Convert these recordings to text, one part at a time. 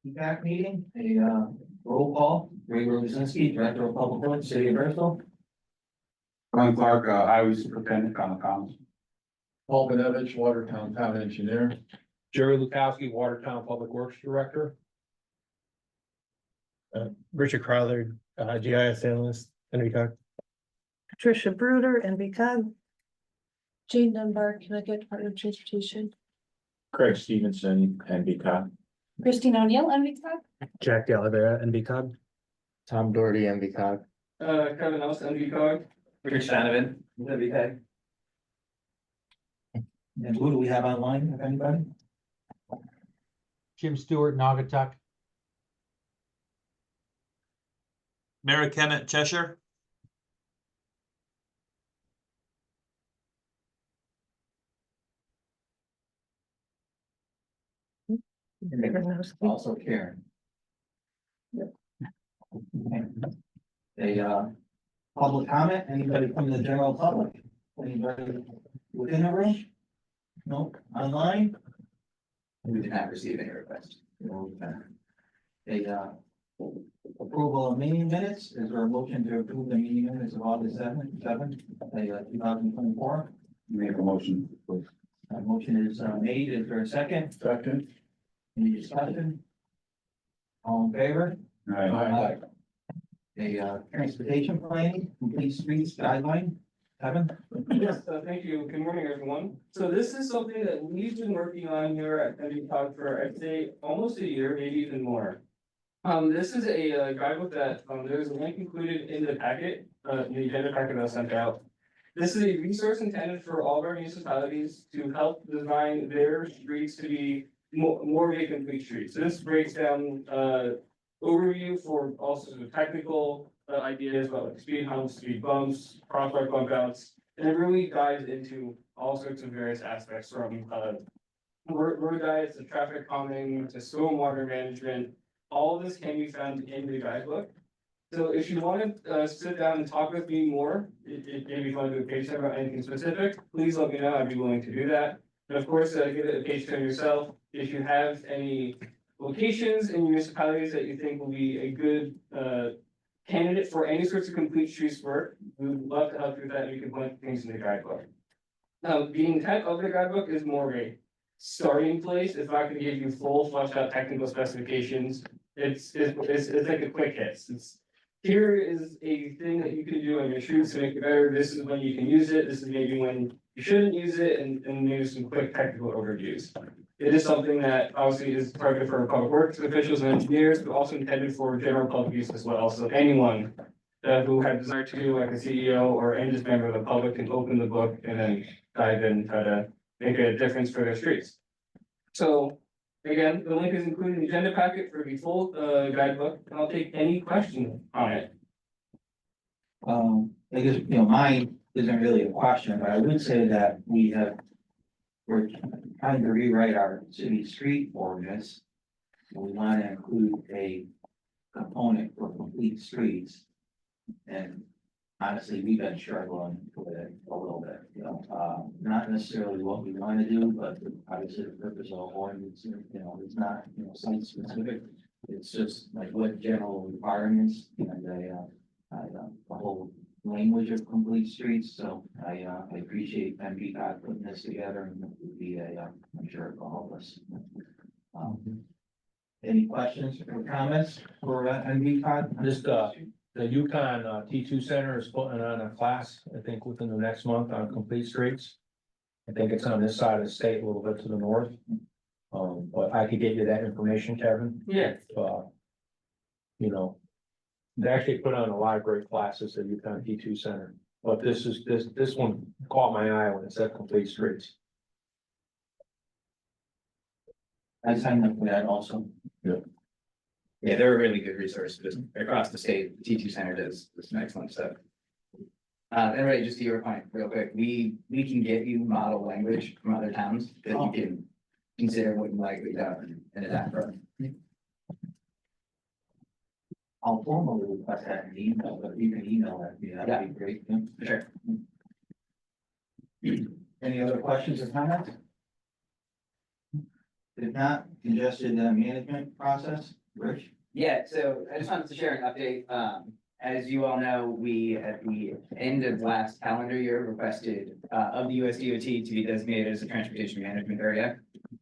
TTAC meeting, a roll call, Ray Rosinski, Director of Public Works, City of Bristol. Glenn Clark, Highway Superintendent, Common Commons. Paul Benevich, Watertown Town Engineer. Jerry Lukowski, Watertown Public Works Director. Richard Crowther, GIS analyst, NVCOG. Patricia Bruder, NVCOG. Jane Dunbar, Connecticut Department of Transportation. Craig Stevenson, NVCOG. Christine O'Neill, NVCOG. Jack Galavera, NVCOG. Tom Doherty, NVCOG. Kevin Nelson, NVCOG. Richard Stanovan, WK. And who do we have online, if anybody? Jim Stewart, Naugatuck. Mary Kennett, Cheshire. Also Karen. Yep. A public comment, anybody from the general public? Anybody within the room? No, online? We did not receive any requests. A approval of meeting minutes, is there a motion to approve the meeting minutes of August 7th, 2024? Make a motion. Motion is made, is there a second? Second. Any discussion? All in favor? Aye. A transportation planning, complete streets guideline, Kevin? Yes, thank you. Good morning, everyone. So this is something that we've been working on here at NVCOG for, I'd say, almost a year, maybe even more. This is a guidebook that, there's a link included in the packet, in the agenda packet that I sent out. This is a resource intended for all of our municipalities to help design their streets to be more of a complete street. So this breaks down, overview for all sorts of technical ideas about like speed humps, speed bumps, crosswalk bump outs, and it really dives into all sorts of various aspects from road diets to traffic calming to stormwater management. All of this can be found in the guidebook. So if you want to sit down and talk with me more, maybe if you want to do a page turn about anything specific, please let me know. I'd be willing to do that. And of course, give it a page turn yourself. If you have any locations in municipalities that you think will be a good candidate for any sorts of complete streets work, we would love to help you with that. We can put things in the guidebook. Now, the intent of the guidebook is more of a starting place. It's not going to give you full fleshed out technical specifications. It's like a quick hit. Here is a thing that you can do on your streets to make it better. This is when you can use it. This is maybe when you shouldn't use it, and maybe some quick technical overviews. It is something that obviously is targeted for public works officials and engineers, but also intended for general public use as well. So anyone who had desire to, like a CEO or any just member of the public, can open the book and then dive in and try to make a difference for their streets. So again, the link is included in the agenda packet for the full guidebook, and I'll take any questions on it. I guess, mine isn't really a question, but I would say that we're trying to rewrite our city street ordinance. We want to include a component for complete streets. And honestly, we've been struggling with it a little bit, not necessarily what we want to do, but obviously the purpose of the ordinance, it's not, site specific. It's just like what general requirements and the whole language of complete streets. So I appreciate NVCOG putting this together, and it would be I'm sure it will help us. Any questions or comments for NVCOG? Just the Yukon T2 Center is putting on a class, I think within the next month, on complete streets. I think it's on this side of the state, a little bit to the north. But I could get you that information, Kevin. Yeah. They actually put on a lot of great classes at Yukon T2 Center. But this one caught my eye when it said complete streets. I signed up for that also. Yeah, they're a really good resource just across the state. The T2 Center does some excellent stuff. And right, just to your point, real quick, we can get you model language from other towns that you can consider what you likely done and adapt from. I'll formally request that in the email, but you can email that to me, that'd be great. Yeah. Sure. Any other questions or comments? If not, congestion management process, Rich? Yeah, so I just wanted to share an update. As you all know, we at the end of last calendar year requested of the USDOT to be designated as a transportation management area.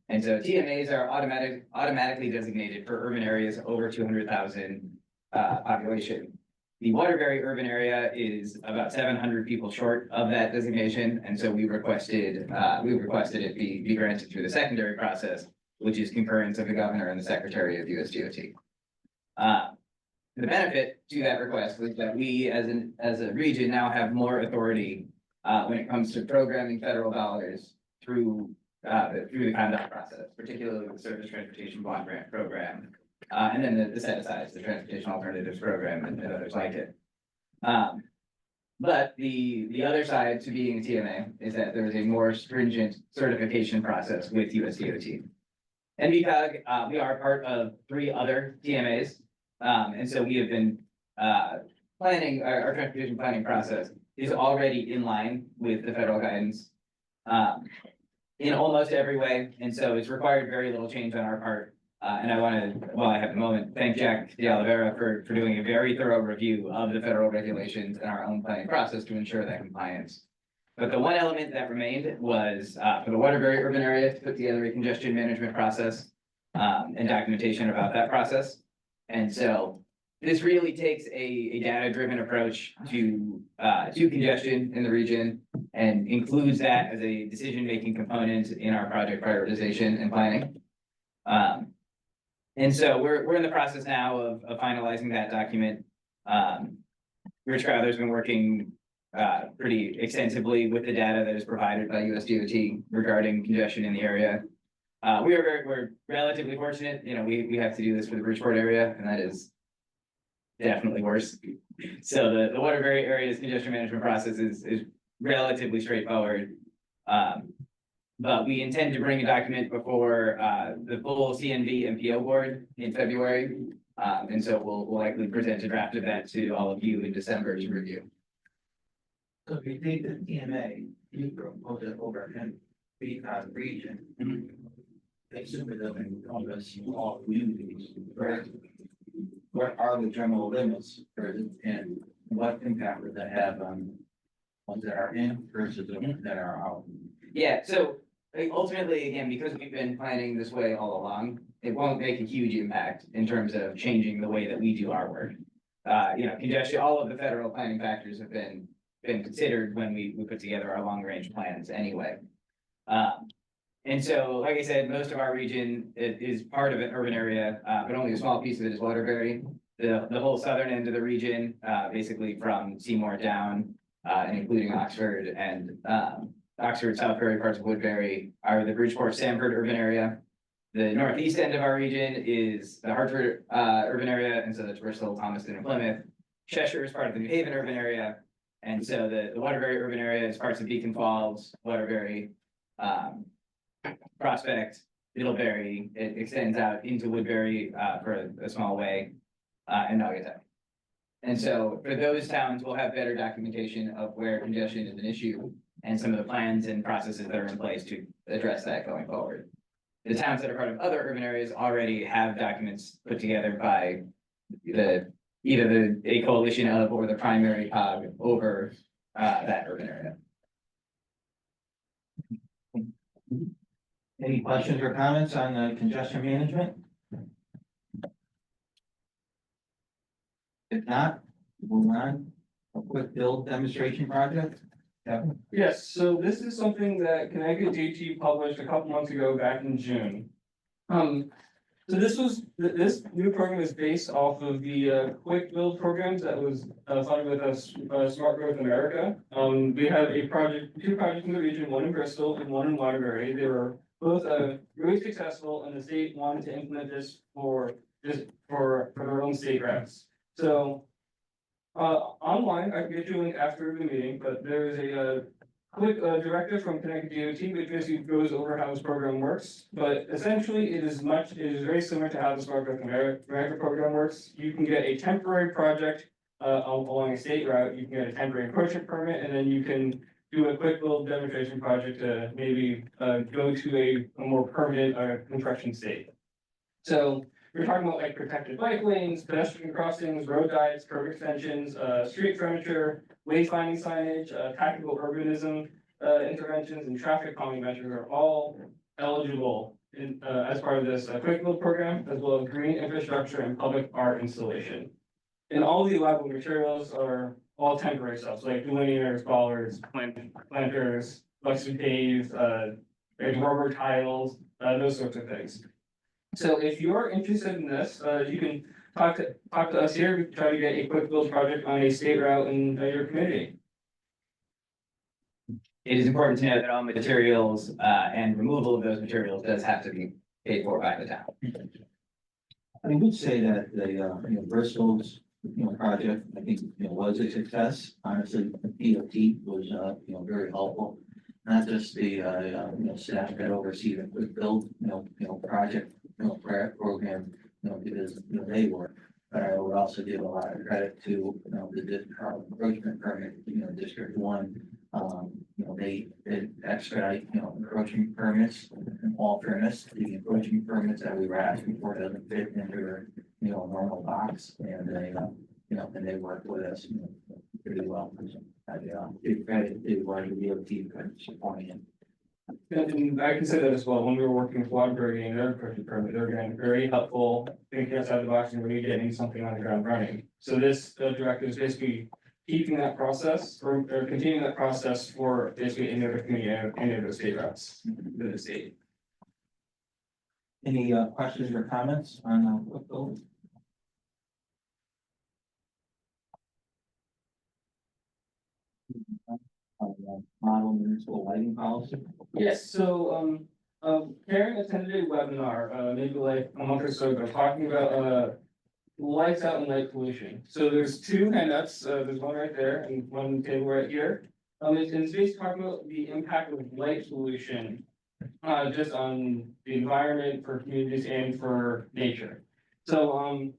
And so TMAs are automatically designated for urban areas over 200,000 population. The Waterbury urban area is about 700 people short of that designation, and so we requested it be granted through the secondary process, which is concurrence of the governor and the secretary of USDOT. The benefit to that request was that we, as a region, now have more authority when it comes to programming federal dollars through the conduct process, particularly the Surface Transportation Block Grant Program, and then the set asides, the Transportation Alternatives Program, and others like it. But the other side to being a TMA is that there is a more stringent certification process with USDOT. NVCOG, we are part of 3 other TMAs. And so we have been planning, our transportation planning process is already in line with the federal guidance in almost every way. And so it's required very little change on our part. And I want to, while I have a moment, thank Jack de Oliveira for doing a very thorough review of the federal regulations and our own planning process to ensure that compliance. But the one element that remained was for the Waterbury urban area to put together a congestion management process and documentation about that process. And so this really takes a data-driven approach to congestion in the region and includes that as a decision-making component in our project prioritization and planning. And so we're in the process now of finalizing that document. Rich Crowther's been working pretty extensively with the data that is provided by USDOT regarding congestion in the area. We're relatively fortunate, you know, we have to do this for the Bridgeport area, and that is definitely worse. So the Waterbury area's congestion management process is relatively straightforward. But we intend to bring a document before the full CNV MPO board in February. And so we'll likely present a draft of that to all of you in December to review. So if you take the TMA, you propose it over in the region. They assume it doesn't encompass all communities, correct? What are the general limits for it, and what impact would that have on ones that are in versus the ones that are out? Yeah, so like, ultimately, again, because we've been planning this way all along, it won't make a huge impact in terms of changing the way that we do our work. You know, congestion, all of the federal planning factors have been considered when we put together our long range plans anyway. And so, like I said, most of our region is part of an urban area, but only a small piece of it is Waterbury. The whole southern end of the region, basically from Seymour down, and including Oxford and Oxford, Southbury, parts of Woodbury, are the Bridgeport, Sanford urban area. The northeast end of our region is the Hartford urban area, and so that's Bristol, Thomaston, and Plymouth. Cheshire is part of the New Haven urban area, and so the Waterbury urban area is parts of Beacon Falls, Waterbury, Prospect, Middlebury. It extends out into Woodbury for a small way, and Naugatuck. And so for those towns, we'll have better documentation of where congestion is an issue and some of the plans and processes that are in place to address that going forward. The towns that are part of other urban areas already have documents put together by either a coalition of or the primary COG over that urban area. Any questions or comments on the congestion management? If not, move on. A quick build demonstration project. Kevin? Yes, so this is something that Connecticut DOT published a couple months ago, back in June. So this new program is based off of the quick build programs that was funded with us, Smart Growth America. We have two projects in the region, one in Bristol and one in Waterbury. They were both really successful, and the state wanted to implement this for their own state routes. So online, I can get you a link after the meeting, but there is a quick directive from Connecticut DOT, which basically goes over how this program works. But essentially, it is very similar to how the Smart Growth America program works. You can get a temporary project along a state route. You can get a temporary approachment permit, and then you can do a quick little demonstration project to maybe, go to a more permanent, construction state. So we're talking about like protected bike lanes, pedestrian crossings, road diets, curb extensions, street furniture, wayfinding signage, tactical urbanism, interventions and traffic calming measures are all eligible in, as part of this quick build program, as well as green infrastructure and public art installation. And all the allowable materials are all temporary stuff, like delineators, bollards, planters, flexi pave, like rubber tiles, those sorts of things. So if you're interested in this, you can talk to us here. We can try to get a quick build project on a state route in your community. It is important to know that all materials, and removal of those materials does have to be paid for by the town. I would say that the, Bristol's, project, I think, was a success. Honestly, the DOT was, very helpful. Not just the, staff that oversee the quick build, project, program, because, they were. But I would also give a lot of credit to, the encroachment permit, District One. They expedite, encroaching permits. In all fairness, the encroaching permits that we were asking for doesn't fit into their, normal box, and they, and they work with us, pretty well. I give credit to the DOT for supporting it. And I can say that as well, when we were working with Waterbury and their encroachment permit, they're getting very helpful, thinking outside the box and really getting something on the ground running. So this directive is basically keeping that process or continuing that process for basically any other community, any other state routes within the state. Any questions or comments on quick build? Model municipal lighting policy. Yes, so, Karen attended a webinar, maybe like a month or so ago, talking about, lights out and light pollution. So there's two handouts, there's one right there and one table right here. It's basically talking about the impact of light pollution, just on the environment for communities and for nature. So,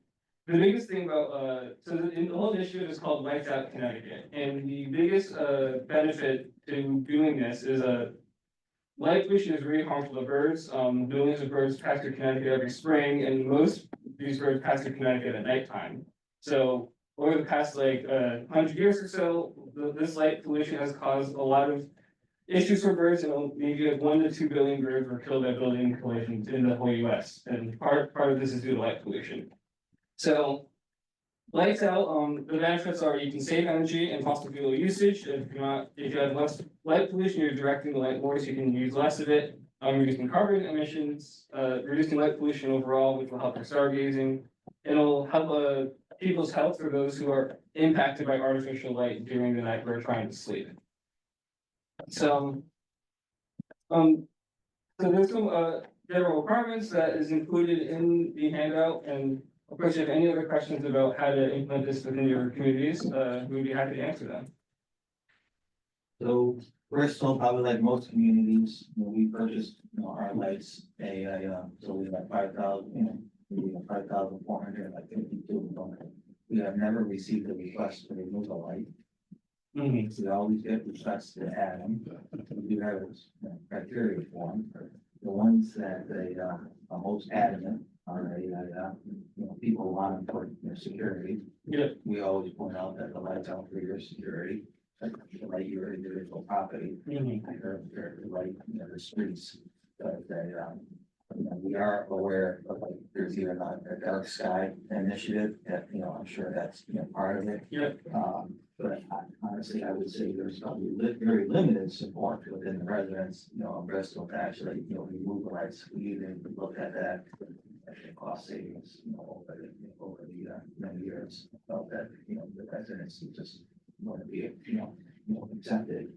the biggest thing about, the whole initiative is called Lights Out Connecticut, and the biggest, benefit to doing this is, light pollution is really harmful to birds. Millions of birds pass through Connecticut every spring, and most of these birds pass through Connecticut at nighttime. So over the past 100 years or so, this light pollution has caused a lot of issues for birds, and maybe 1 to 2 billion birds were killed by building collisions in the whole US. And part of this is due to light pollution. So lights out, the benefits are you can save energy and fossil fuel usage. If you have less light pollution, you're directing the light more, so you can use less of it. Reducing carbon emissions, reducing light pollution overall, which will help with stargazing. It'll help people's health for those who are impacted by artificial light during the night we're trying to sleep. So, so there's some general requirements that is included in the handout, and of course, if you have any other questions about how to implement this within your communities, we'd be happy to answer them. So Bristol, probably like most communities, we purchased, our lights, so we have 5,000, we have 5,400, like 52 of them. We have never received a request to remove a light. We always get requests to add them. We do have criteria for them. The ones that they are most adamant are people want them for their security. Yeah. We always point out that the lights out for your security. Like your individual property, like, the streets, but we are aware of there's even a dark sky initiative that, I'm sure that's, part of it. Yeah. But honestly, I would say there's probably very limited support within the residents, of Bristol to actually, remove the lights. We even look at that. Cost savings, over the many years, felt that, the residents just want to be, accepted.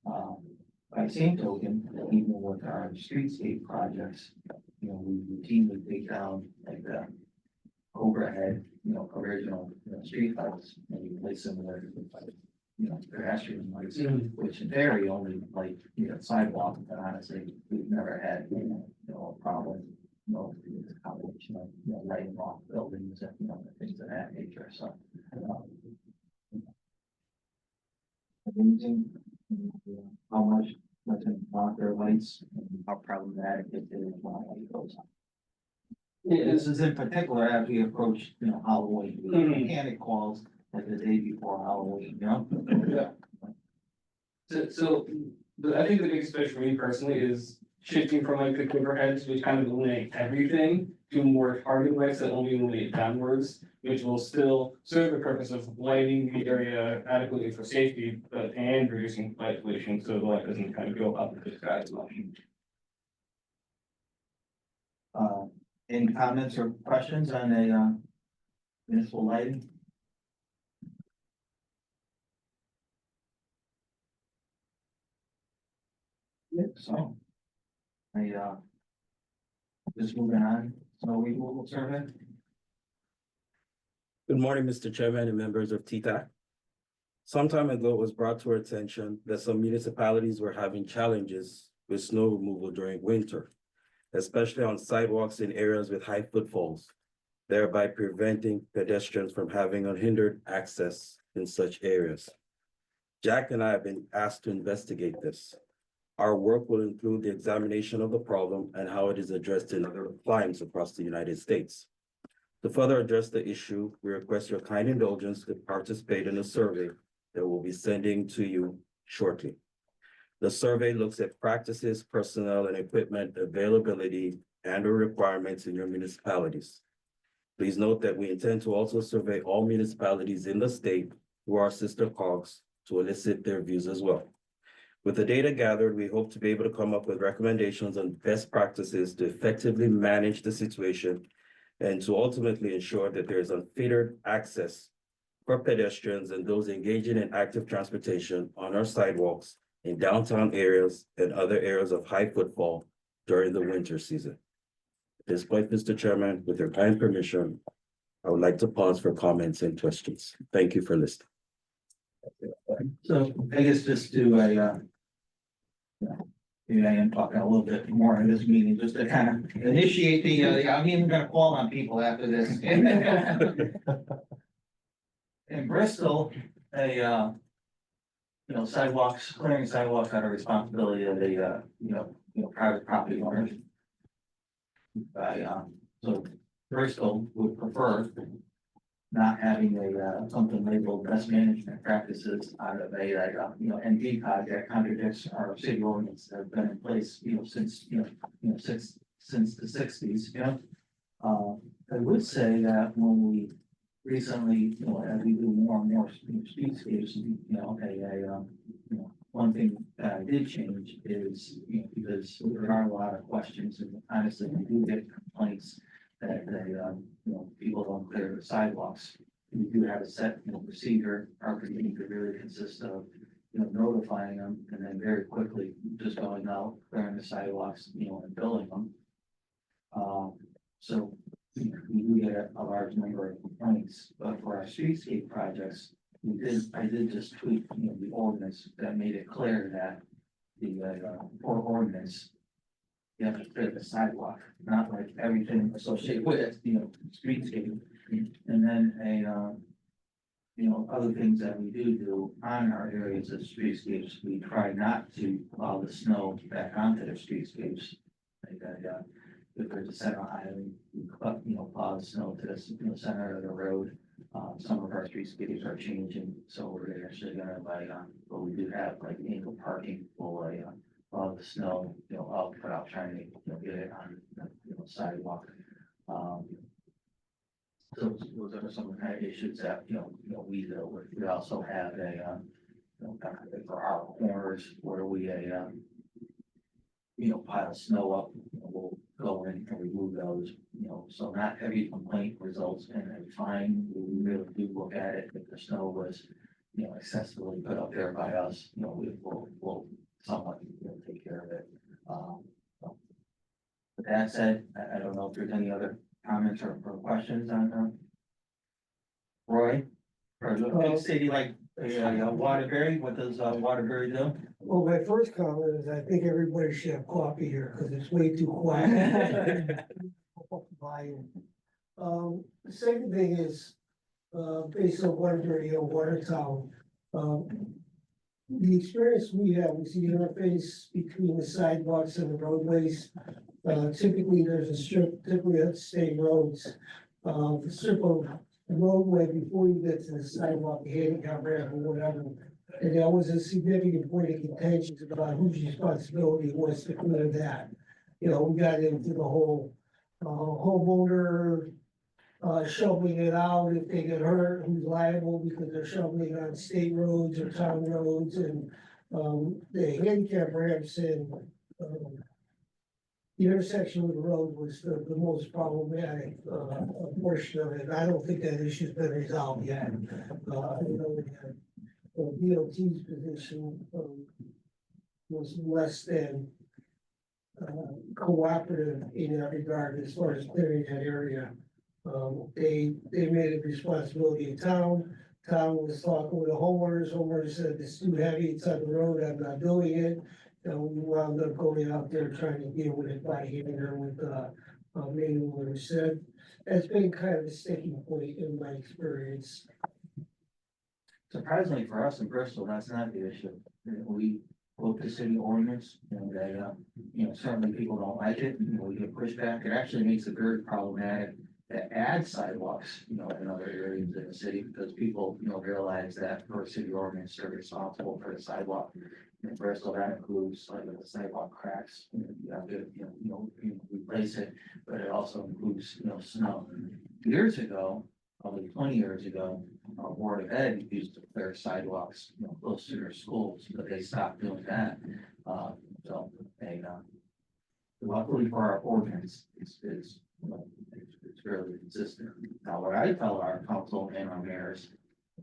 By the same token, even with our streetscape projects, we routinely take down like the overhead, original, street lights, and we replace them with, pedestrian lights, which in theory only like, sidewalk, but honestly, we've never had, a problem. It's a combination of, lighting off buildings and, things of that nature, so. Amazing. how much doesn't block their lights, and how problematic it is when it goes on. This is in particular as we approach, Halloween, Mhm. panic calls like the day before Halloween, Yeah. So, I think the biggest push for me personally is shifting from like the clipper heads, which kind of illuminate everything, to more targeted lights that only illuminate downwards, which will still serve the purpose of lighting the area adequately for safety, but and reducing light pollution, so the light doesn't kind of go up into the sky as much. Any comments or questions on a, municipal lighting? Yep, so. Just moving on, snow removal survey. Good morning, Mr. Chairman and members of TTAC. Some time ago, it was brought to our attention that some municipalities were having challenges with snow removal during winter, especially on sidewalks in areas with high footfalls, thereby preventing pedestrians from having unhindered access in such areas. Jack and I have been asked to investigate this. Our work will include the examination of the problem and how it is addressed in other climes across the United States. To further address the issue, we request your kind indulgence to participate in a survey that we'll be sending to you shortly. The survey looks at practices, personnel, and equipment availability and/or requirements in your municipalities. Please note that we intend to also survey all municipalities in the state through our sister COGs to elicit their views as well. With the data gathered, we hope to be able to come up with recommendations on best practices to effectively manage the situation and to ultimately ensure that there is unfettered access for pedestrians and those engaging in active transportation on our sidewalks in downtown areas and other areas of high footfall during the winter season. At this point, Mr. Chairman, with your kind permission, I would like to pause for comments and questions. Thank you for listening. So I guess just do a, maybe I am talking a little bit more in this meeting, just to kind of initiate I'm even gonna call on people after this. In Bristol, sidewalks, clearing sidewalks are a responsibility of the, private property owners. So Bristol would prefer not having something labeled best management practices out of NVCOG that contradicts our city ordinance that have been in place, since the sixties, I would say that when we recently, as we do more and more streetscapes, one thing that I did change is, because there are a lot of questions, and honestly, we do get complaints that people don't clear the sidewalks. We do have a set, procedure. Our procedure really consists of, notifying them and then very quickly just going out, clearing the sidewalks, and billing them. So we do get a large number of complaints, but for our streetscape projects, I did just tweak, the ordinance that made it clear that the, for ordinance, you have to clear the sidewalk, not like everything associated with it, streetscape. And then other things that we do on our areas of streetscapes, we try not to plow the snow back onto the streetscapes. Like if there's a center island, we plow the snow to the center of the road. Some of our streetscapes are changing, so we're actually gonna but we do have like ankle parking for plow the snow, up without trying to get it on the sidewalk. So those are some of the kind of issues that, we deal with. We also have for our corners where we pile snow up, we'll go in and remove those, so not every complaint results in a fine. We really do look at it. If the snow was, excessively put up there by us, we'll somewhat, take care of it. So. With that said, I don't know if there's any other comments or questions on, Roy? Or the big city like, Waterbury, what does, Waterbury do? Well, my first comment is I think everybody should have coffee here because it's way too quiet. Volume. The second thing is, based on Waterbury, Watertown, the experience we have is the interface between the sidewalks and the roadways. Typically, there's a strip, typically at state roads, the circle roadway before you get to the sidewalk, the handicap ramp or whatever. And that was a significant point of contention about whose responsibility it was to clear that. You know, we got into the whole, homeowner, shoveling it out if they get hurt, who's liable because they're shoveling it on state roads or town roads and, the handicap ramps and, the intersection with the road was the most problematic, portion of it. I don't think that issue's been resolved yet. You know, DOT's position, was less than, cooperative in that regard as far as clearing that area. They made it responsibility of town. Town was talking with the homeowners said it's too heavy, it's on the road, I'm not doing it. And we wound up going out there trying to deal with it by hand or with, manual what said. That's been kind of a sticking point in my experience. Surprisingly for us in Bristol, that's not the issue. We quote the city ordinance and that, certainly people don't like it. We get pushback. It actually makes it very problematic to add sidewalks, in other areas in the city because people, realize that for city ordinance, they're responsible for the sidewalk. In Bristol, that includes like the sidewalk cracks, you have to, replace it, but it also includes, snow. Years ago, probably 20 years ago, Board of Ed used to clear sidewalks, close to their schools, but they stopped doing that. So they, luckily for our ordinance, it's fairly consistent. Now, what I tell our council and our mayors,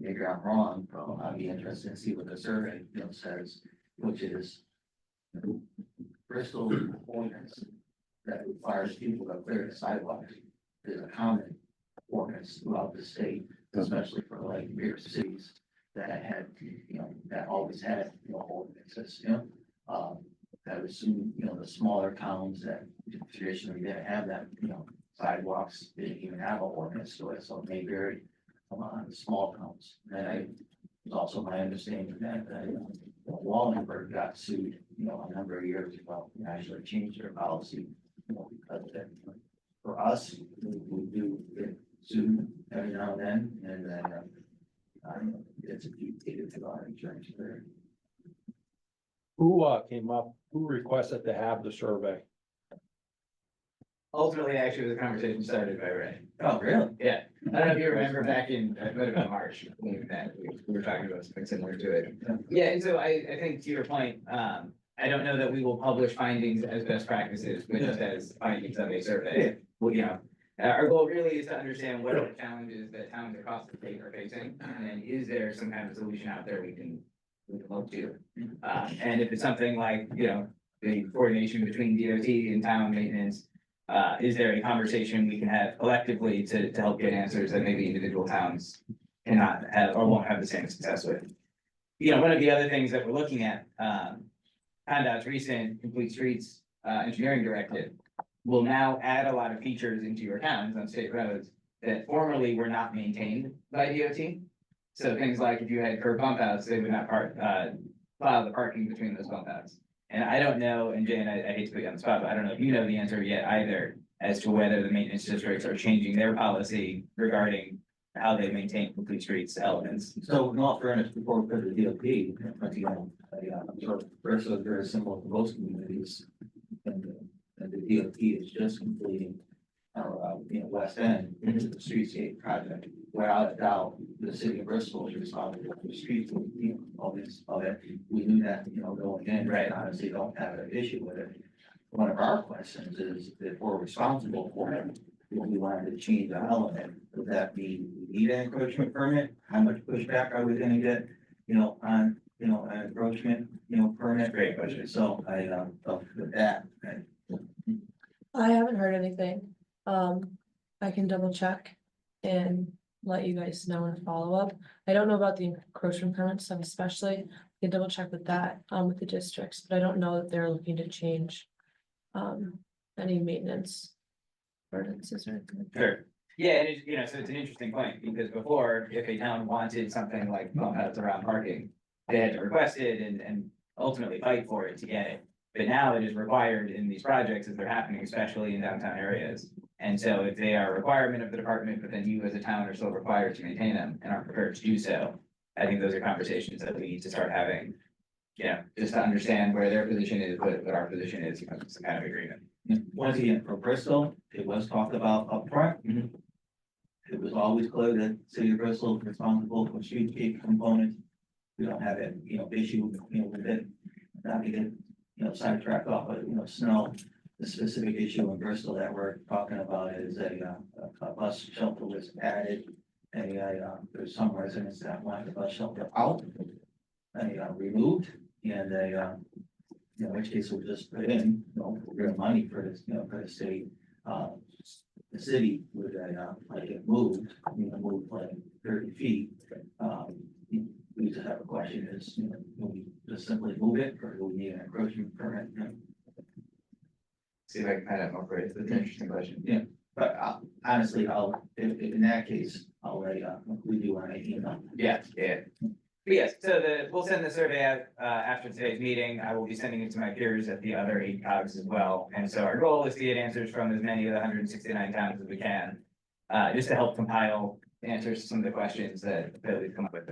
maybe I'm wrong, but I'd be interested to see what the survey, says, which is Bristol ordinance that requires people to clear the sidewalks is a common ordinance throughout the state, especially for like bigger cities that had, that always had, ordinances, I would assume, the smaller towns that traditionally didn't have that, sidewalks didn't even have an ordinance to it, so it may vary on the small towns. And it's also my understanding that, Wallingford got sued, a number of years ago, and actually changed their policy, because of it. For us, we do get sued every now and then, it's a deep ticket to our insurance there. Who who requested to have the survey? Ultimately, actually, the conversation started by Ray. Oh, really? Yeah, I don't know if you remember back in, it might have been March, when we met, we were talking about something similar to it. Yeah, and so I think to your point, I don't know that we will publish findings as best practices, but just as findings of a survey. Well, our goal really is to understand what are the challenges that towns across the state are facing, and then is there some kind of solution out there we can look to? And if it's something like, the coordination between DOT and town maintenance, is there a conversation we can have collectively to help get answers that maybe individual towns cannot have or won't have the same success with? One of the other things that we're looking at, PennDOT's recent Complete Streets engineering directive will now add a lot of features into your towns on state roads that formerly were not maintained by DOT. So things like if you had curb bump outs, they would not plow the parking between those bump outs. And I don't know, and Jane, I hate to put you on the spot, but I don't know if you know the answer yet either as to whether the maintenance districts are changing their policy regarding how they maintain complete streets elements. So in all fairness, before we go to the DOT, sort of Bristol is very similar to most communities. And the DOT is just completing our, West End into the streetscape project. Without a doubt, the city of Bristol is responsible for the streets, all that. We knew that, going in, right? Honestly, don't have an issue with it. One of our questions is if we're responsible for it, if we wanted to change the element, would that be need an encroachment permit? How much pushback are we gonna get, on, an encroachment, permit? Great question. So with that, I haven't heard anything. I can double check and let you guys know and follow up. I don't know about the encroachment permit stuff especially. I can double check with that, with the districts, but I don't know that they're looking to change any maintenance ordinances or anything. Sure. Yeah, and so it's an interesting point, because before, if a town wanted something like bump outs around parking, they had to request it and ultimately fight for it to get it. But now it is required in these projects as they're happening, especially in downtown areas. And so if they are a requirement of the department, but then you as a town are still required to maintain them and aren't prepared to do so, I think those are conversations that we need to start having. You know, just to understand where their position is, what our position is, some kind of agreement. Once again, for Bristol, it was talked about upfront. Mhm. It was always clear that City of Bristol is responsible for streetscape component. We don't have that, issue, with it, not to get, sidetracked off, but, snow. The specific issue in Bristol that we're talking about is a bus shelter was added. There's some residents that want the bus shelter out. Removed, and in which case we'll just put in, real money for this, for the city. The city would, like it moved, moved like 30 feet. We just have a question is, will we just simply move it, or do we need an encroachment permit? See if I can find out more for you. That's an interesting question. Yeah, but honestly, if in that case, I'll let, we do on it, Yeah, yeah. But yes, so we'll send the survey out, after today's meeting. I will be sending it to my peers at the other 8 COGs as well. And so our goal is to get answers from as many of the 169 towns as we can. Just to help compile answers to some of the questions that we've come up with.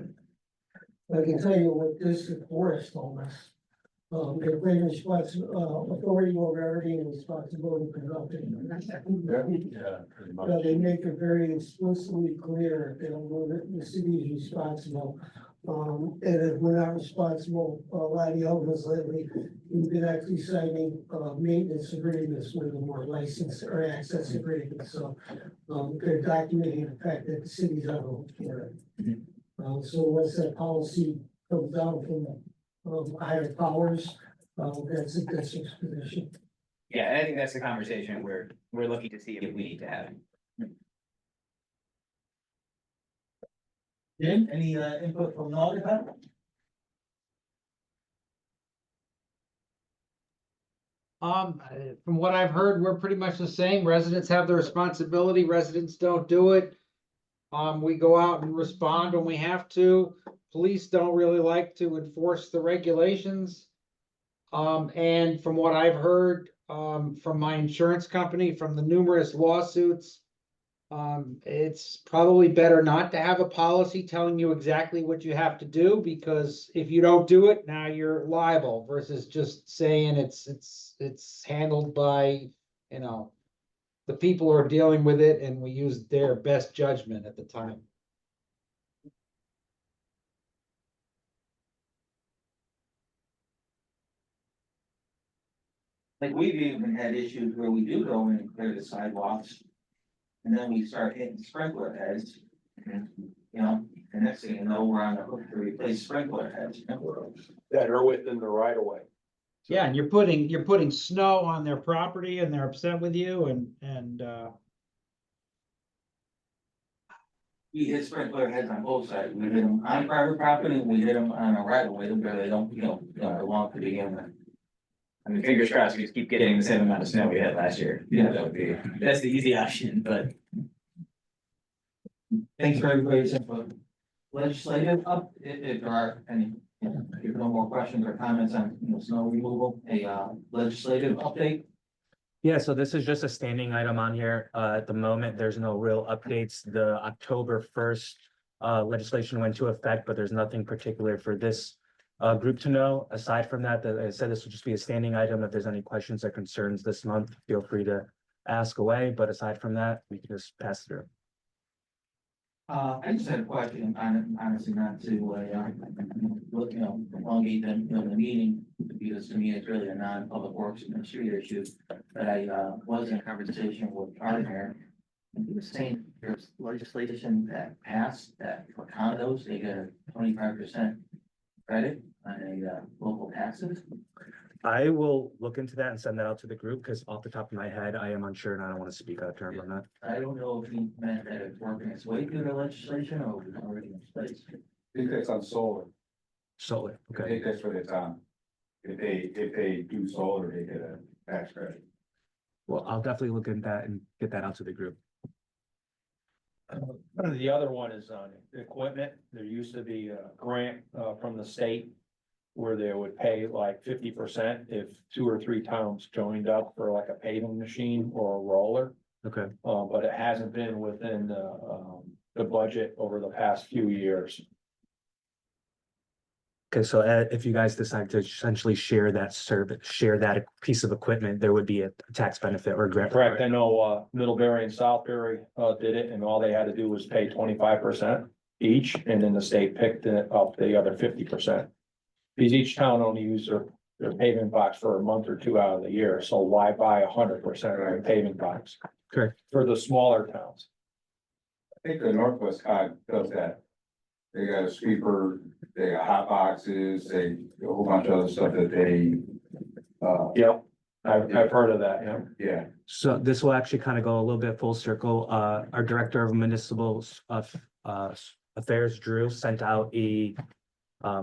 I can tell you what this forest told us. They're great authority over everything and responsibility for nothing. Yeah, pretty much. They make it very explicitly clear, the city is responsible. And if we're not responsible, a lot of the others lately, we've been actually signing, maintenance agreements with them or license or access agreements, so. They're documenting the fact that the city's on the hook for it. So once that policy comes down from, higher powers, that's a district's position. Yeah, and I think that's the conversation we're looking to see if we need to have. Jim, any input from Naugatuck? From what I've heard, we're pretty much the same. Residents have the responsibility, residents don't do it. We go out and respond when we have to. Police don't really like to enforce the regulations. And from what I've heard, from my insurance company, from the numerous lawsuits, it's probably better not to have a policy telling you exactly what you have to do, because if you don't do it, now you're liable, versus just saying it's handled by, the people who are dealing with it, and we use their best judgment at the time. Like we've even had issues where we do go in and clear the sidewalks. And then we start hitting sprinkler heads. The next thing you know, we're on the hook to replace sprinkler heads. That are within the right of way. Yeah, and you're putting snow on their property, and they're upset with you, and We hit sprinkler heads on both sides. We hit them on private property and we hit them on a right of way where they don't, belong to begin with. I mean, fingers crossed, we just keep getting the same amount of snow we had last year. Yeah. That's the easy option, but. Thanks for everybody's input. Legislative up, if there are any, if there are no more questions or comments on, snow removal, a legislative update. Yeah, so this is just a standing item on here. At the moment, there's no real updates. The October 1st legislation went into effect, but there's nothing particular for this group to know. Aside from that, I said this will just be a standing item. If there's any questions or concerns this month, feel free to ask away. But aside from that, we can just pass through. I just had a question, honestly, not to, elongate the meeting, because to me, it's really a non-public works and street issue. But I, was in a conversation with Gardner, and he was saying there's legislation that passed that for condos, they get a 25% credit on a local taxes. I will look into that and send that out to the group, because off the top of my head, I am unsure and I don't want to speak out of turn on that. I don't know if he meant that it's working its way through the legislation or was already in place. I think that's on solar. Solar, I okay. think that's what it's on. If they do solar, they get a tax credit. Well, I'll definitely look into that and get that out to the group. The other one is on equipment. There used to be a grant from the state where they would pay like 50% if 2 or 3 towns joined up for like a paving machine or a roller. Okay. But it hasn't been within the budget over the past few years. Okay, so if you guys decide to essentially share that piece of equipment, there would be a tax benefit or grant. Correct. I know Middlebury and Southbury did it, and all they had to do was pay 25% each, and then the state picked it up the other 50%. Because each town only use their paving box for a month or 2 out of the year, so why buy 100% of the paving box? Correct. For the smaller towns. I think the Northwest COG does that. They got a sweeper, they got hot boxes, they, a whole bunch of other stuff that they, Yep, I've heard of that, yeah. yeah. So this will actually kind of go a little bit full circle. Our Director of Municipal Affairs, Drew, sent out a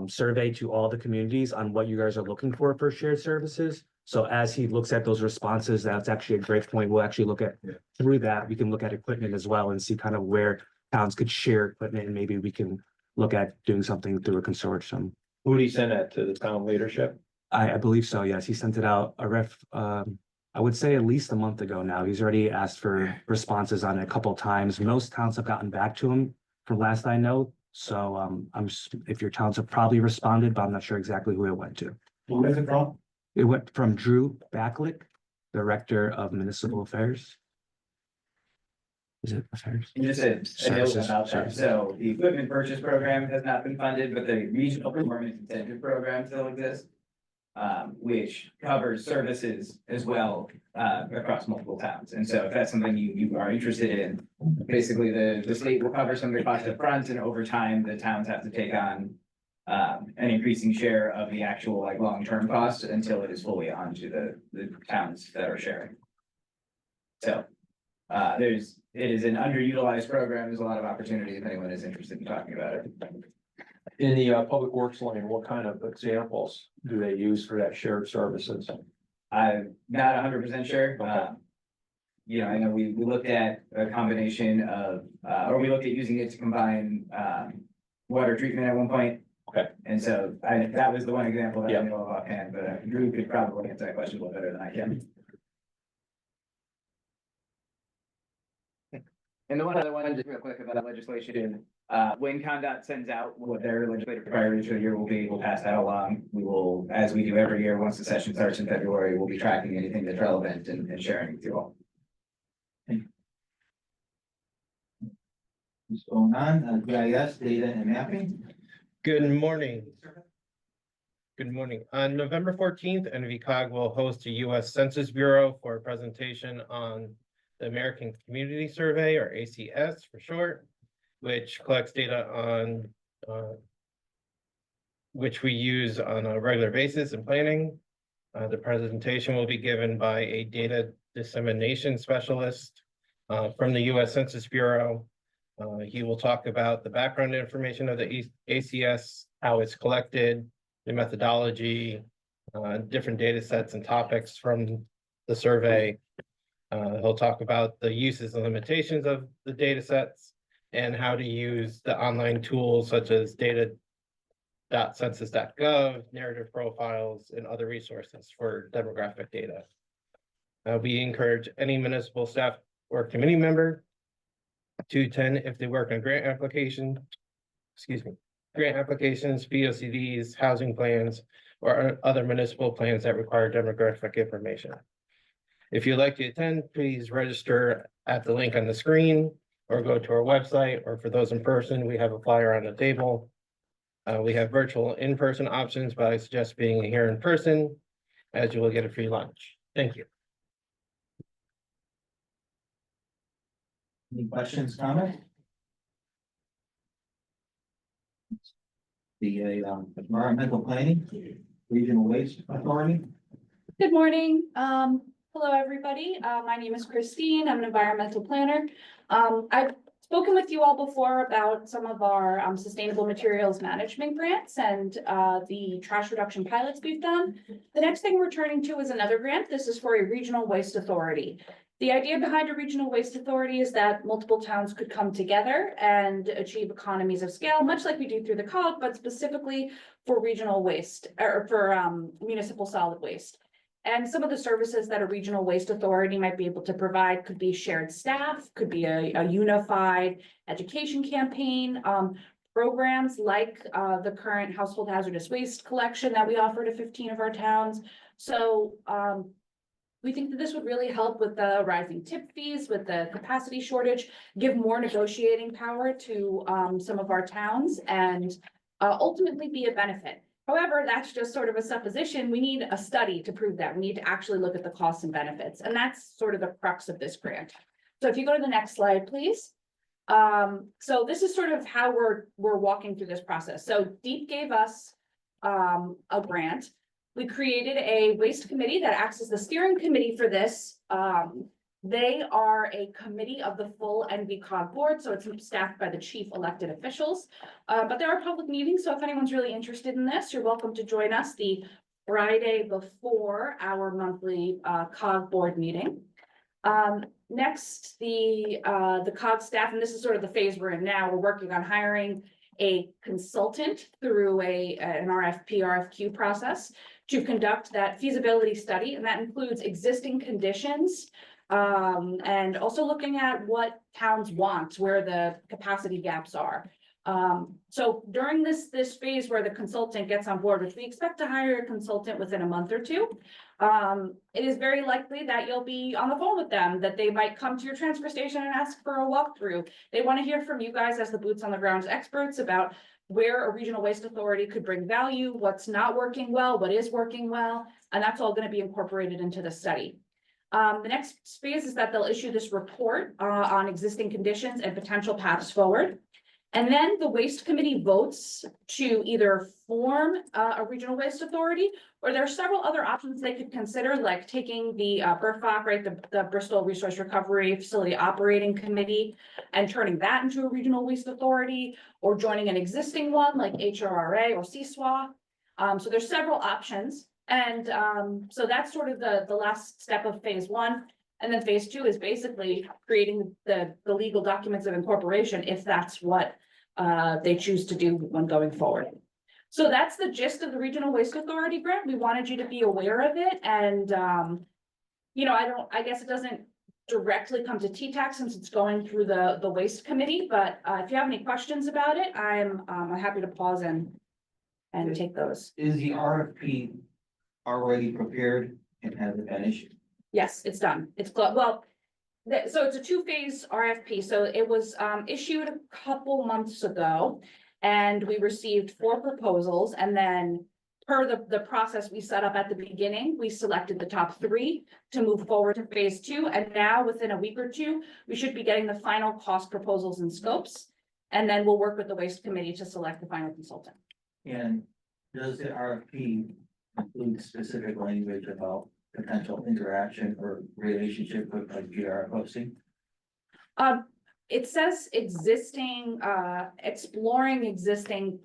survey to all the communities on what you guys are looking for shared services. So as he looks at those responses, that's actually a great point. We'll actually look at, through that, we can look at equipment as well and see kind of where towns could share equipment, and maybe we can look at doing something through a consortium. Who did he send that to, the town leadership? I believe so, yes. He sent it out I would say at least a month ago now. He's already asked for responses on it a couple of times. Most towns have gotten back to him from last I know. So if your towns have probably responded, but I'm not sure exactly who it went to. Who is it from? It went from Drew Backlick, Director of Municipal Affairs. Is it affairs? And just a note Services, about that, services. so the equipment purchase program has not been funded, but the regional performance incentive program still exists. Which covers services as well, across multiple towns, and so if that's something you are interested in. Basically, the state will cover some of the costs up front, and over time, the towns have to take on. An increasing share of the actual like long-term costs until it is fully onto the towns that are sharing. So, it is an underutilized program. There's a lot of opportunity if anyone is interested in talking about it. In the public works lane, what kind of examples do they use for that shared services? I'm not 100% sure. Okay. You know, I know we looked at a combination of, or we looked at using it to combine, water treatment at one point. Okay. And so that was the one example that I Yep. know of offhand, but Drew could probably answer that question a little better than I can. And the one other one, just real quick about legislation, when CONDOT sends out what their legislative priorities for the year will be, we'll pass that along. We will, as we do every year, once the session starts in February, we'll be tracking anything that's relevant and sharing with you all. What's going on? GIS data and mapping? Good morning. Good morning. On November 14th, NVCOG will host a U.S. Census Bureau for a presentation on the American Community Survey, or ACS for short, which collects data on which we use on a regular basis in planning. The presentation will be given by a data dissemination specialist from the U.S. Census Bureau. He will talk about the background information of the ACS, how it's collected, the methodology, different data sets and topics from the survey. He'll talk about the uses and limitations of the data sets and how to use the online tools such as data.census.gov, narrative profiles, and other resources for demographic data. We encourage any municipal staff or committee member to attend if they work on grant applications, POCDs, housing plans, or other municipal plans that require demographic information. If you'd like to attend, please register at the link on the screen or go to our website, or for those in person, we have a flyer on the table. We have virtual in-person options, but I suggest being here in person as you will get a free lunch. Thank you. Any questions, comments? The environmental planning, regional waste authority. Good morning. Hello, everybody. My name is Christine. I'm an environmental planner. I've spoken with you all before about some of our sustainable materials management grants and the trash reduction pilots we've done. The next thing we're turning to is another grant. This is for a regional waste authority. The idea behind a regional waste authority is that multiple towns could come together and achieve economies of scale, much like we do through the COG, but specifically for regional waste or for municipal solid waste. And some of the services that a regional waste authority might be able to provide could be shared staff, could be a unified education campaign, programs like the current household hazardous waste collection that we offer to 15 of our towns. So we think that this would really help with the rising tip fees, with the capacity shortage, give more negotiating power to some of our towns and ultimately be a benefit. However, that's just sort of a supposition. We need a study to prove that. We need to actually look at the costs and benefits, and that's sort of the crux of this grant. So if you go to the next slide, please. So this is sort of how we're walking through this process. So DEEP gave us a grant. We created a waste committee that acts as the steering committee for this. They are a committee of the full NVCOG board, so it's staffed by the chief elected officials. But there are public meetings, so if anyone's really interested in this, you're welcome to join us the Friday before our monthly COG board meeting. Next, the COG staff, and this is sort of the phase we're in now, we're working on hiring a consultant through an RFP, RFQ process to conduct that feasibility study, and that includes existing conditions, and also looking at what towns want, where the capacity gaps are. So during this phase where the consultant gets on board, which we expect to hire a consultant within a month or two, it is very likely that you'll be on the phone with them, that they might come to your transfer station and ask for a walkthrough. They want to hear from you guys as the boots on the ground experts about where a regional waste authority could bring value, what's not working well, what is working well, and that's all going to be incorporated into the study. The next phase is that they'll issue this report on existing conditions and potential paths forward. And then the waste committee votes to either form a regional waste authority, or there are several other options they could consider, like taking the BRFOC, right, the Bristol Resource Recovery Facility Operating Committee, and turning that into a regional waste authority, or joining an existing one like HRRA or CSWA. So there's several options. And so that's sort of the last step of phase one. And then phase two is basically creating the legal documents of incorporation, if that's what they choose to do when going forward. So that's the gist of the Regional Waste Authority grant. We wanted you to be aware of it. And, you know, I guess it doesn't directly come to TTAC since it's going through the waste committee, but if you have any questions about it, I'm happy to pause and take those. Is the RFP already prepared and has it been issued? Yes, it's done. It's well, so it's a two-phase RFP. So it was issued a couple months ago, and we received 4 proposals. And then per the process we set up at the beginning, we selected the top 3 to move forward to phase 2. And now within a week or two, we should be getting the final cost proposals and scopes. And then we'll work with the waste committee to select the final consultant. And does the RFP include specific language about potential interaction or relationship with like BRFOC? It says existing, exploring existing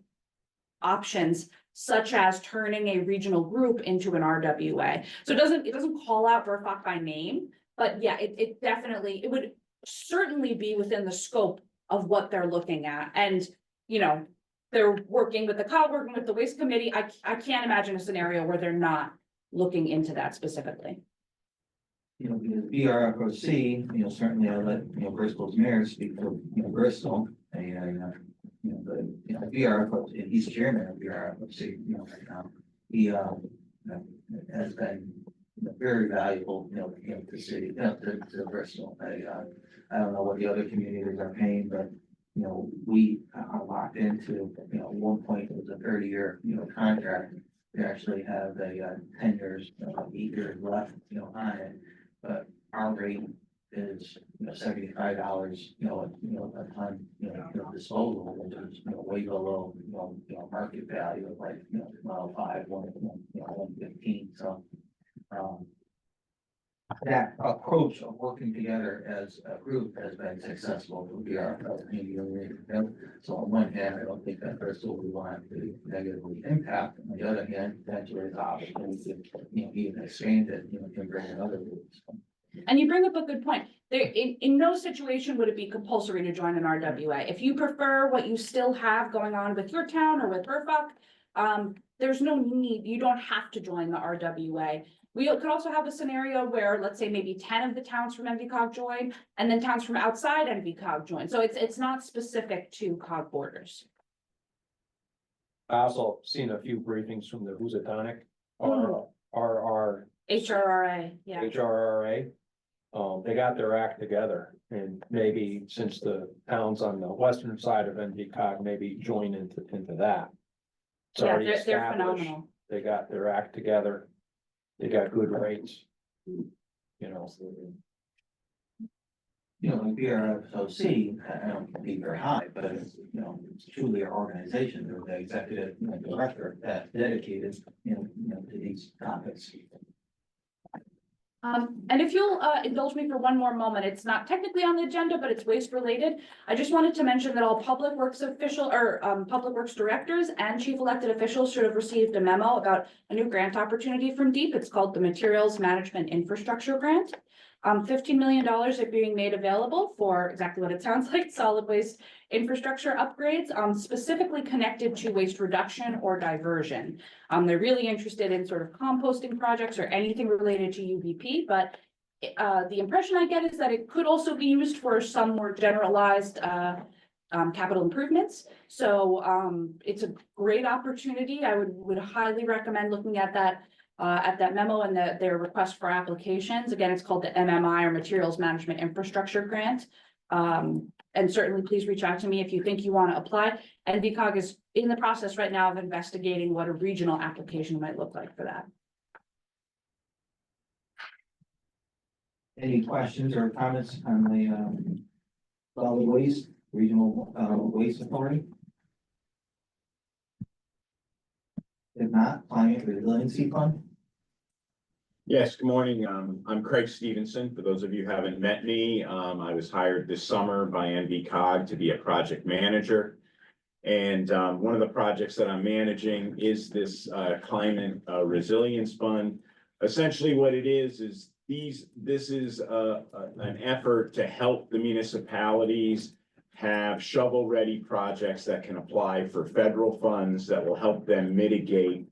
options, such as turning a regional group into an RWA. So it doesn't call out BRFOC by name, but yeah, it definitely, it would certainly be within the scope of what they're looking at. And, you know, they're working with the COG, working with the waste committee. I can't imagine a scenario where they're not looking into that specifically. You know, because BRFOC, you know, certainly I'll let, you know, Bristol's mayor speak for, you know, Bristol. And, you know, the, you know, BRFOC, and he's chairman of BRFOC, you know, right now. He, has been, you know, very valuable, you know, to the city, you know, to Bristol. I don't know what the other communities are paying, but, you know, we are locked into, you know, at one point it was a 30-year, you know, contract. We actually have a 10 years, 8 years left, you know, on it. But our rate is, you know, $75, you know, a ton, you know, disposal, which is, you know, way below, you know, market value of like, you know, 105, 115. So, that approach of working together as a group has been successful for BRFOC. So on one hand, I don't think that Bristol would want to negatively impact. On the other hand, potentially the opportunity to, you know, even expand it, you know, can bring in other groups. And you bring up a good point. There, in no situation would it be compulsory to join an RWA. If you prefer what you still have going on with your town or with Burfuck, there's no need, you don't have to join the RWA. We could also have a scenario where, let's say, maybe 10 of the towns from NVCOG join, and then towns from outside NVCOG join. So it's not specific to COG borders. I also seen a few briefings from the Housatonic, Mm. our HRRA, yeah. HRRA. They got their act together, and maybe since the towns on the western side of NVCOG, maybe join into that. It's Yeah, already they're established. phenomenal. They got their act together. They got good rates. You know. You know, like BRFOC, I don't think very high, but it's, you know, it's truly an organization, or the executive director that dedicated, you know, to these topics. And if you'll indulge me for one more moment, it's not technically on the agenda, but it's waste related. I just wanted to mention that all public works public works directors and chief elected officials should have received a memo about a new grant opportunity from DEEP. It's called the Materials Management Infrastructure Grant. $15 million are being made available for exactly what it sounds like, solid waste infrastructure upgrades, specifically connected to waste reduction or diversion. They're really interested in sort of composting projects or anything related to UBP, but the impression I get is that it could also be used for some more generalized capital improvements. So it's a great opportunity. I would highly recommend looking at that memo and their request for applications. Again, it's called the MMI, or Materials Management Infrastructure Grant. And certainly please reach out to me if you think you want to apply. NVCOG is in the process right now of investigating what a regional application might look like for that. Any questions or comments on the solid waste, regional waste authority? If not, climate resiliency fund? Yes, good morning. I'm Craig Stevenson. For those of you who haven't met me, I was hired this summer by NVCOG to be a project manager. And one of the projects that I'm managing is this climate resilience fund. Essentially what it is this is an effort to help the municipalities have shovel-ready projects that can apply for federal funds that will help them mitigate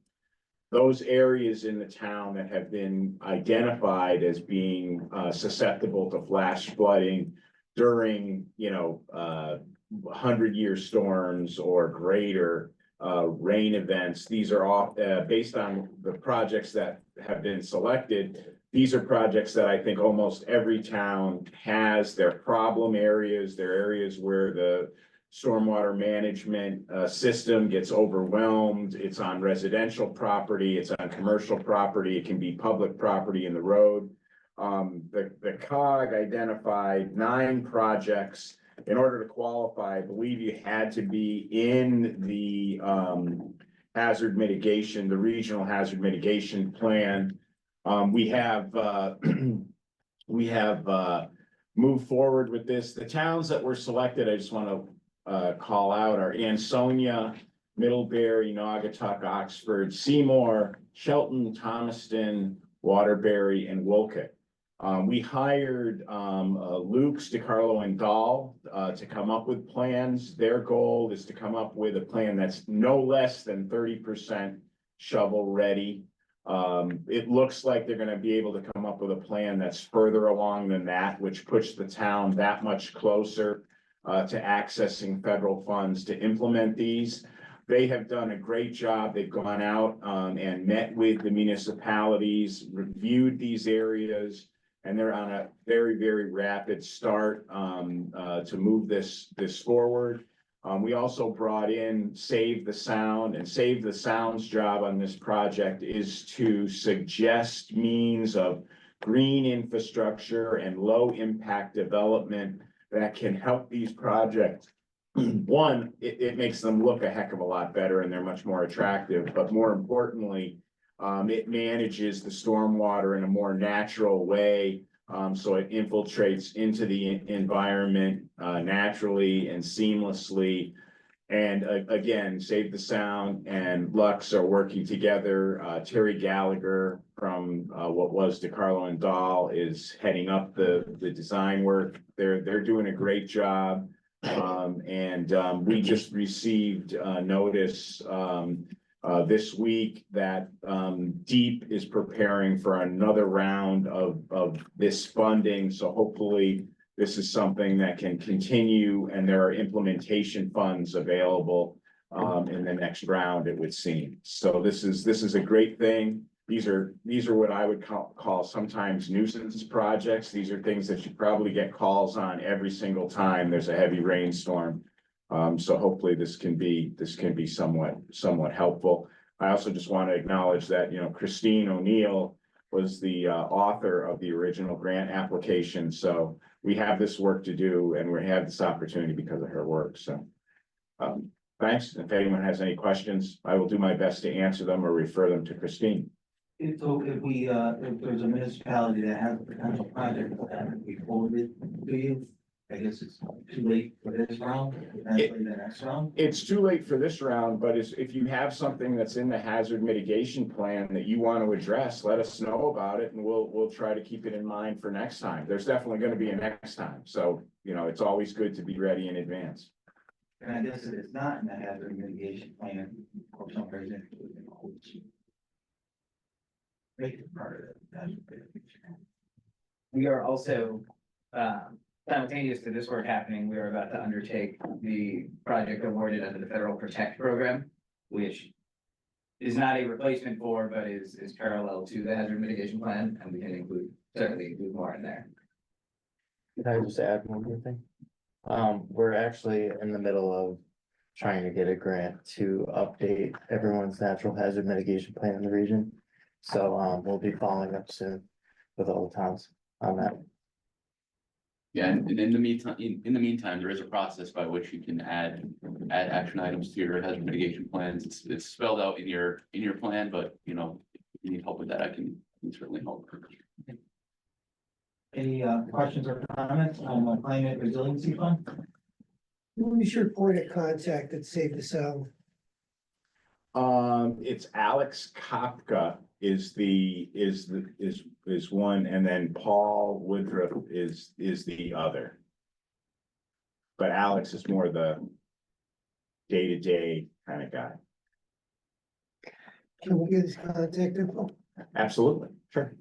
those areas in the town that have been identified as being susceptible to flash flooding during, 100-year storms or greater rain events. These are all based on the projects that have been selected. These are projects that I think almost every town has. Their problem areas, their areas where the stormwater management system gets overwhelmed. It's on residential property, it's on commercial property, it can be public property in the road. The COG identified 9 projects. In order to qualify, I believe you had to be in the hazard mitigation, the regional hazard mitigation plan. We have moved forward with this. The towns that were selected, I just want to call out, are Ansonia, Middlebury, Naugatuck, Oxford, Seymour, Shelton, Thomaston, Waterbury, and Wolcott. We hired Luke's, DiCarlo, and Dahl to come up with plans. Their goal is to come up with a plan that's no less than 30% shovel ready. It looks like they're going to be able to come up with a plan that's further along than that, which puts the town that much closer to accessing federal funds to implement these. They have done a great job. They've gone out and met with the municipalities, reviewed these areas, and they're on a very, very rapid start to move this forward. We also brought in Save the Sound, and Save the Sound's job on this project is to suggest means of green infrastructure and low impact development that can help these projects. One, it makes them look a heck of a lot better and they're much more attractive, but more importantly, it manages the stormwater in a more natural way. So it infiltrates into the environment naturally and seamlessly. And again, Save the Sound and Lux are working together. Terry Gallagher from what was DeCarlo and Dahl is heading up the design work. They're doing a great job. We just received notice this week that Deep is preparing for another round of this funding. So hopefully this is something that can continue, and there are implementation funds available in the next round, it would seem. So this is a great thing. These are what I would call sometimes nuisance projects. These are things that you probably get calls on every single time there's a heavy rainstorm. So hopefully this can be somewhat helpful. I also just want to acknowledge that, Christine O'Neill was the author of the original grant application. So we have this work to do, and we have this opportunity because of her work. So thanks. If anyone has any questions, I will do my best to answer them or refer them to Christine. So if there's a municipality that has a potential project that we forwarded to you, I guess it's too late for this round, potentially the next round. It's too late for this round, but if you have something that's in the hazard mitigation plan that you want to address, let us know about it, and we'll try to keep it in mind for next time. There's definitely going to be a next time. So, it's always good to be ready in advance. And I guess if it's not in the hazard mitigation plan, for some reason, make it part of it. We are also, simultaneous to this work happening, we are about to undertake the project awarded under the Federal Protect Program, which is not a replacement for, but is parallel to the hazard mitigation plan, and we can certainly include more in there. Can I just add one more thing? We're actually in the middle of trying to get a grant to update everyone's natural hazard mitigation plan in the region. So, we'll be following up soon with all the towns on that. Yeah, and in the meantime, there is a process by which you can add action items to your hazard mitigation plans. It's spelled out in your plan, but if you need help with that, I can certainly help. Any questions or comments on the climate resiliency fund? Who is your point of contact at Save the Sound? It's Alex Kopka is one, and then Paul Woodruff is the other. But Alex is more the day-to-day kind of guy. Can we get his contact info? Absolutely, sure.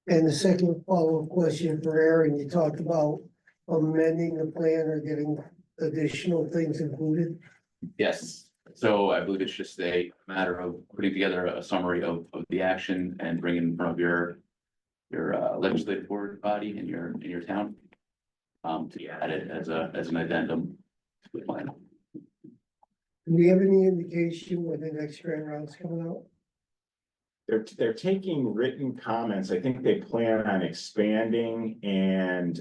And the second follow-up question for Aaron, you talked about amending the plan or getting additional things included. Yes, so I believe it's just a matter of putting together a summary of the action and bringing in front of your legislative board body in your town. To add it as an addendum to the plan. Do we have any indication when the next grant round's coming out? They're taking written comments. I think they plan on expanding and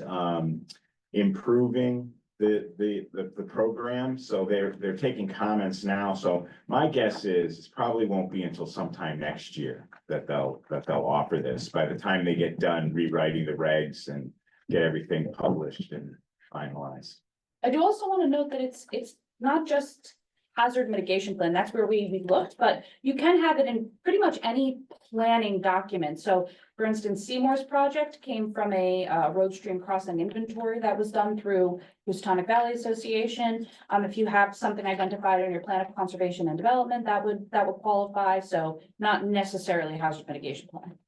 improving the program. So they're taking comments now. So my guess is it probably won't be until sometime next year that they'll offer this, by the time they get done rewriting the regs and get everything published and finalized. I do also want to note that it's not just hazard mitigation plan, that's where we looked, but you can have it in pretty much any planning document. So for instance, Seymour's project came from a road stream crossing inventory that was done through Naugatuck Valley Association. If you have something identified in your plan of conservation and development, that would qualify. So not necessarily hazard mitigation plan.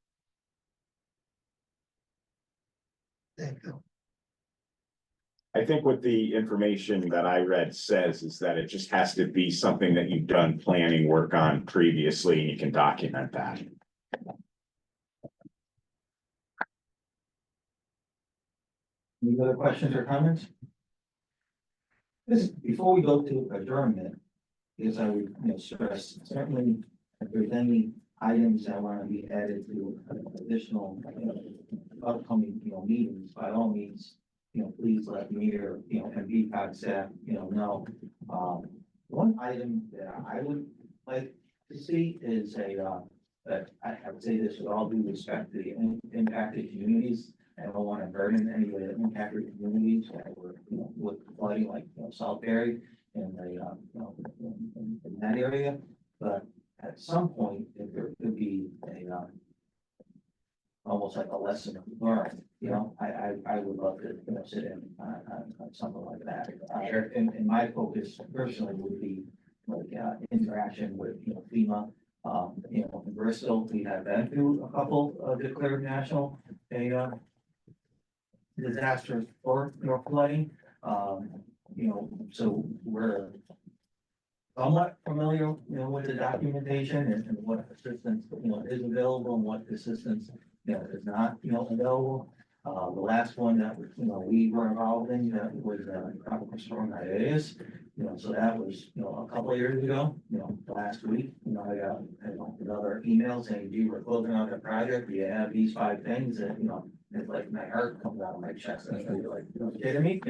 Thank you. I think what the information that I read says is that it just has to be something that you've done planning work on previously, and you can document that. Any other questions or comments? Before we go to adjournment, because I would stress, certainly if there's any items that want to be added to additional upcoming meetings, by all means, please let me or NVCOG staff know. One item that I would like to see is that I would say this with all due respect to the impacted communities. I don't wanna burden any of the impacted communities that were, with flooding like, Southbury and the, in that area. But at some point, if there could be a, almost like a lesson learned, I would love to, sit in on something like that. Sure. And my focus personally would be like, interaction with, FEMA. In Bristol, we have been through a couple of declared national, disasters for, flooding. So we're somewhat familiar, with the documentation and what assistance, is available and what assistance, is not, available. The last one that, we were involved in, was, Tropical Storm Isaias. So that was, a couple of years ago, last week, I got, another email saying, gee, we're closing out the project, we have these 5 things that, it's like my heart comes out of my chest, and you're like, you kidding me,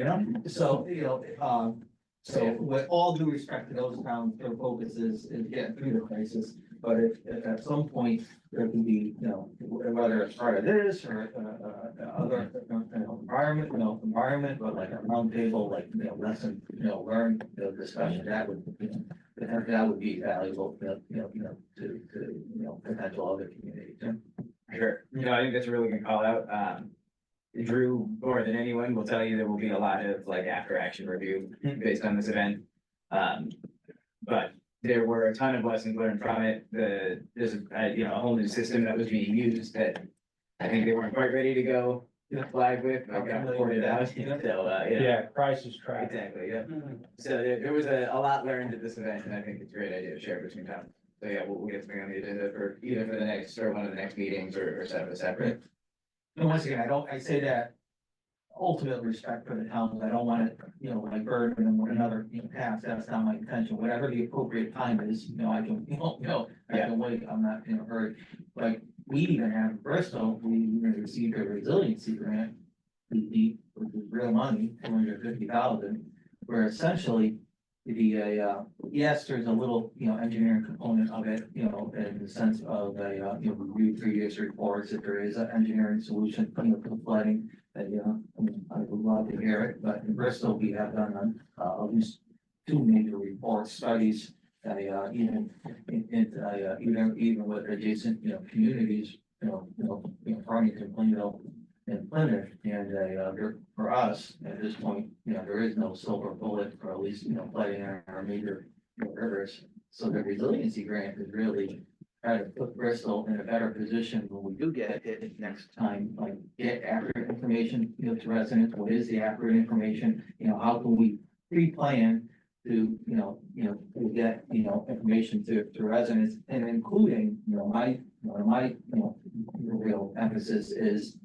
So, so with all due respect to those towns, their focus is getting through the crisis. But if at some point there can be, whether it's part of this or other, environment, but like a roundtable, like, lesson, learned, discussion, that would, that would be valuable, to potential other communities. Sure, I think that's a really good call out. Drew, more than anyone, will tell you there will be a lot of like after action review based on this event. But there were a ton of lessons learned from it. There's a whole new system that was being used that I think they weren't quite ready to go live with. I got reported out, so, Yeah, crisis track. Exactly, yeah. So there was a lot learned at this event, and I think it's a great idea to share between towns. So yeah, we'll get something on the agenda for either for the next or one of the next meetings or set up a separate. And once again, I say that ultimate respect for the towns. I don't want to, like burden them with another, task. That's not my intention. Whatever the appropriate time is, I can, I can wait. I'm not in a hurry. Like we even have in Bristol, we even received a resiliency grant, which is real money, 250,000, where essentially yes, there's a little, engineering component of it, in the sense of review previous reports, if there is an engineering solution, for the flooding, that, I would love to hear it, but in Bristol, we have done, at least 2 major reports, studies, even with adjacent, communities, Farmington, Plainville, and Plymouth, and for us, at this point, there is no silver bullet for at least, flooding our major rivers. So the resiliency grant is really try to put Bristol in a better position when we do get hit next time, like get accurate information, to residents. What is the accurate information? How can we pre-plan to, to get, information to residents, and including, my real emphasis is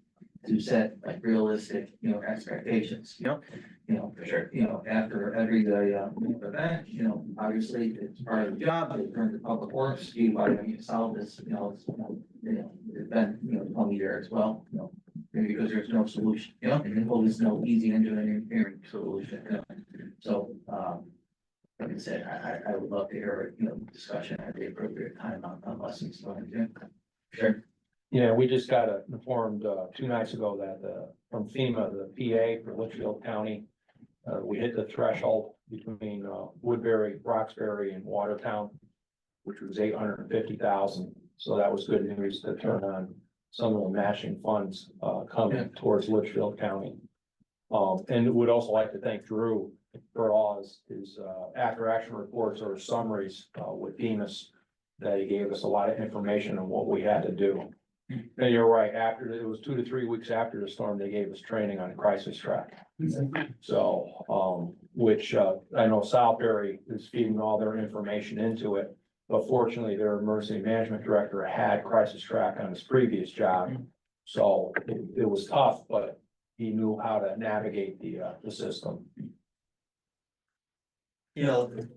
to set like realistic, expectations, For sure. After every, event, obviously it's part of the job, they turn to public works, why don't you solve this, it's been, 20 years, well, maybe because there's no solution, well, there's no easy engineering solution, So, like I said, I would love to hear, discussion at the appropriate time on lessons learned, Sure. Yeah, we just got informed 2 nights ago that from FEMA, the PA for Litchfield County, we hit the threshold between Woodbury, Roxbury, and Watertown, which was 850,000. So that was good news to turn on some of the matching funds coming towards Litchfield County. And would also like to thank Drew for all his after action reports or summaries with Demas, that he gave us a lot of information on what we had to do. And you're right, after, it was 2 to 3 weeks after the storm, they gave us training on crisis track. So, which, I know Southbury is feeding all their information into it. But fortunately, their emergency management director had crisis track on his previous job. So it was tough, but he knew how to navigate the system. Even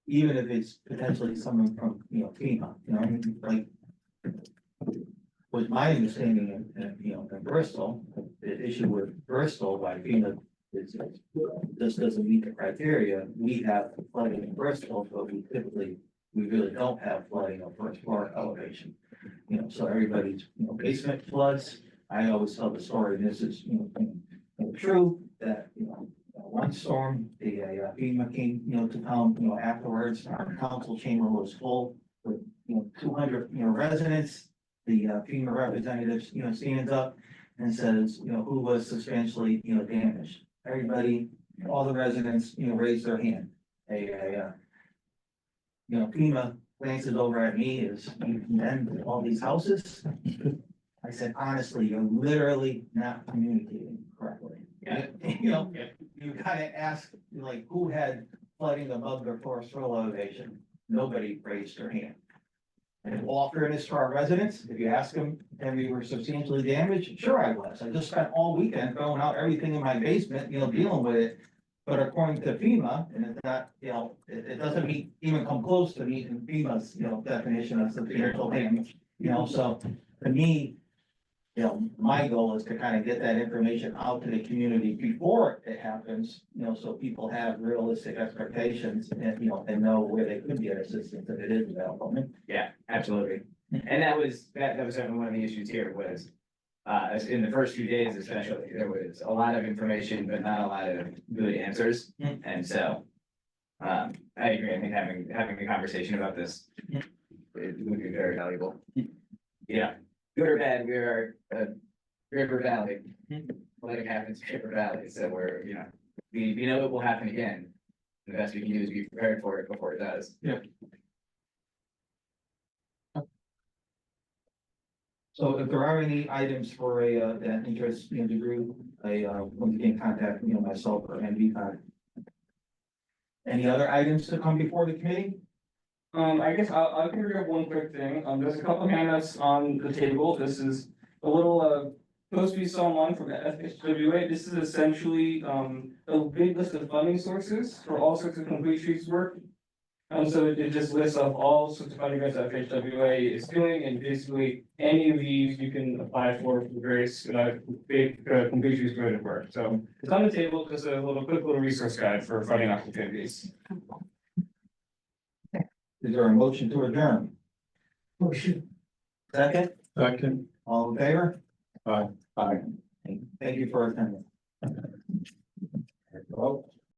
if it's potentially someone from, FEMA, like. Was my understanding in Bristol, the issue with Bristol, why FEMA is, this doesn't meet the criteria. We have flooding in Bristol, but we really don't have flooding of first floor elevation. So everybody's, basement floods, I always tell the story, and this is, true, that, one storm, the FEMA came, to come, afterwards, our council chamber was full with, 200, residents. The FEMA representatives, stands up and says, who was substantially, damaged. Everybody, all the residents, raised their hand. FEMA glances over at me as you condemned all these houses. I said, honestly, you're literally not communicating correctly. Yeah. You gotta ask, like, who had flooding above their forest floor elevation? Nobody raised their hand. And in all fairness to our residents, if you ask them, and we were substantially damaged, sure I was. I just spent all weekend throwing out everything in my basement, dealing with it. But according to FEMA, and it's not, it doesn't even come close to meeting FEMA's, definition of substantial damage. So to me, my goal is to kind of get that information out to the community before it happens, so people have realistic expectations and, and know where they could get assistance if it is available. Yeah, absolutely. And that was certainly one of the issues here was, in the first few days especially, there was a lot of information, but not a lot of good answers. And so, I agree. I think having a conversation about this, it would be very valuable. Yeah, good or bad, we are a river valley. What happens in River Valley, so we're, we know it will happen again. The best we can do is be prepared for it before it does. Yeah. So if there are any items for that interest, the group, once again, contact, myself or NVCOG. Any other items to come before the committee? I guess I'll bring up one quick thing. There's a couple handouts on the table. This is a little, supposed to be someone from the FHWA. This is essentially, a big list of funding sources for all sorts of complete streets work. So it just lists off all sorts of funding grants that FHWA is doing, and basically any of these you can apply for various, big, complete streets related work. So it's on the table, just a quick little resource guide for funding opportunities. Is there a motion to adjourn? Motion. Second, Second. all in favor? Aye. Thank you for attending.